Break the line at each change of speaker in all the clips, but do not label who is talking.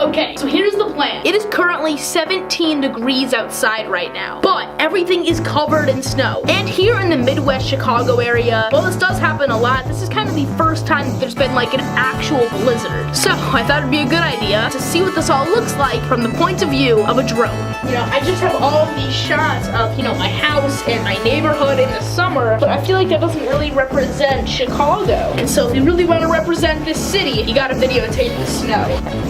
Okay, so here's the plan. It is currently 17 degrees outside right now, but everything is covered in snow. And here in the Midwest Chicago area, well, this does happen a lot. This is kind of the first time that there's been like an actual blizzard. So I thought it'd be a good idea to see what this all looks like from the point of view of a drone. You know, I just have all of these shots of, you know, my house and my neighborhood in the summer, but I feel like that doesn't really represent Chicago. And so if you really want to represent this city, you gotta videotape the snow.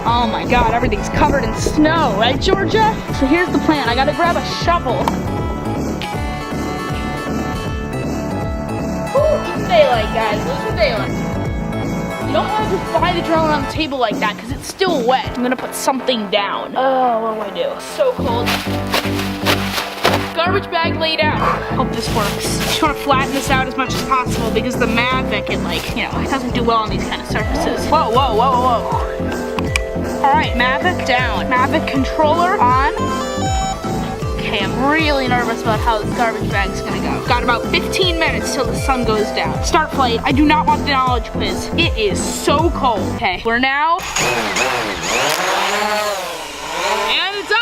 Oh my god, everything's covered in snow, right, Georgia? So here's the plan. I gotta grab a shovel. Whew, it's daylight, guys. It's the daylight. You don't want to just fly the drone on the table like that because it's still wet. I'm gonna put something down. Oh, what do I do? It's so cold. Garbage bag laid out. Hope this works. Just want to flatten this out as much as possible because the Mavic, it doesn't do well on these kind of surfaces. Whoa, whoa, whoa, whoa. Alright, Mavic down. Mavic controller on. Okay, I'm really nervous about how this garbage bag's gonna go. Got about 15 minutes till the sun goes down. Start flight. I do not want the knowledge quiz. It is so cold. Okay, we're now. And it's up!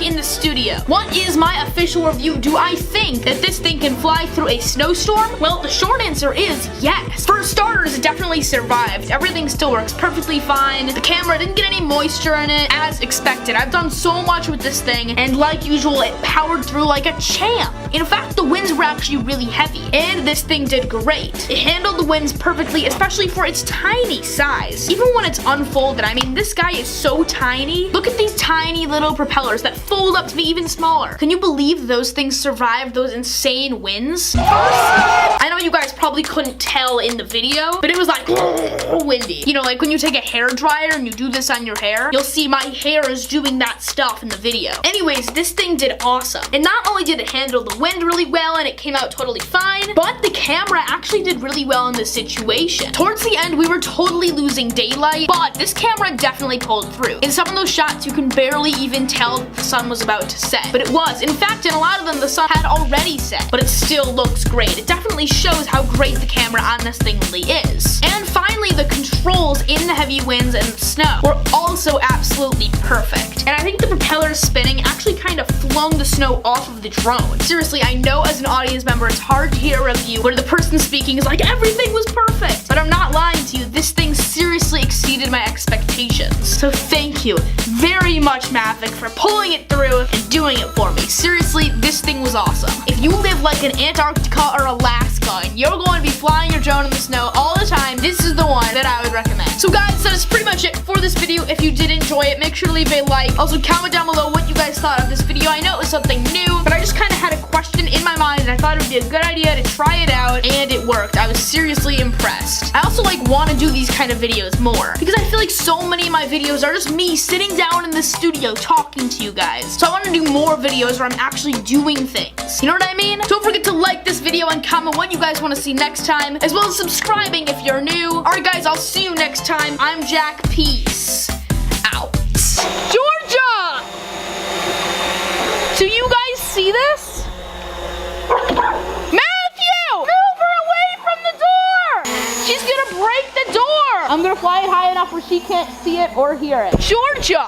In the studio. What is my official review? Do I think that this thing can fly through a snowstorm? Well, the short answer is yes. For starters, it definitely survived. Everything still works perfectly fine. The camera didn't get any moisture in it, as expected. I've done so much with this thing, and like usual, it powered through like a champ. In fact, the winds were actually really heavy, and this thing did great. It handled the winds perfectly, especially for its tiny size. Even when it's unfolded, I mean, this guy is so tiny. Look at these tiny little propellers that fold up to be even smaller. Can you believe those things survived those insane winds? I know you guys probably couldn't tell in the video, but it was like windy. You know, like when you take a hair dryer and you do this on your hair, you'll see my hair is doing that stuff in the video. Anyways, this thing did awesome. And not only did it handle the wind really well and it came out totally fine, but the camera actually did really well in this situation. Towards the end, we were totally losing daylight, but this camera definitely pulled through. In some of those shots, you can barely even tell the sun was about to set, but it was. In fact, in a lot of them, the sun had already set, but it still looks great. It definitely shows how great the camera on this thing really is. And finally, the controls in the heavy winds and the snow were also absolutely perfect. And I think the propeller spinning actually kind of flung the snow off of the drone. Seriously, I know as an audience member, it's hard to hear a review where the person speaking is like, everything was perfect. But I'm not lying to you, this thing seriously exceeded my expectations. So thank you very much, Mavic, for pulling it through and doing it for me. Seriously, this thing was awesome. If you live like in Antarctica or Alaska and you're going to be flying your drone in the snow all the time, this is the one that I would recommend. So guys, that is pretty much it for this video. If you did enjoy it, make sure to leave a like. Also, comment down below what you guys thought of this video. I know it was something new, but I just kind of had a question in my mind and I thought it would be a good idea to try it out, and it worked. I was seriously impressed. I also want to do these kind of videos more because I feel like so many of my videos are just me sitting down in the studio talking to you guys. So I want to do more videos where I'm actually doing things. You know what I mean? Don't forget to like this video and comment what you guys want to see next time, as well as subscribing if you're new. Alright guys, I'll see you next time. I'm Jack. Peace out. Georgia! Do you guys see this? Matthew! Move her away from the door! She's gonna break the door! I'm gonna fly it high enough where she can't see it or hear it. Georgia!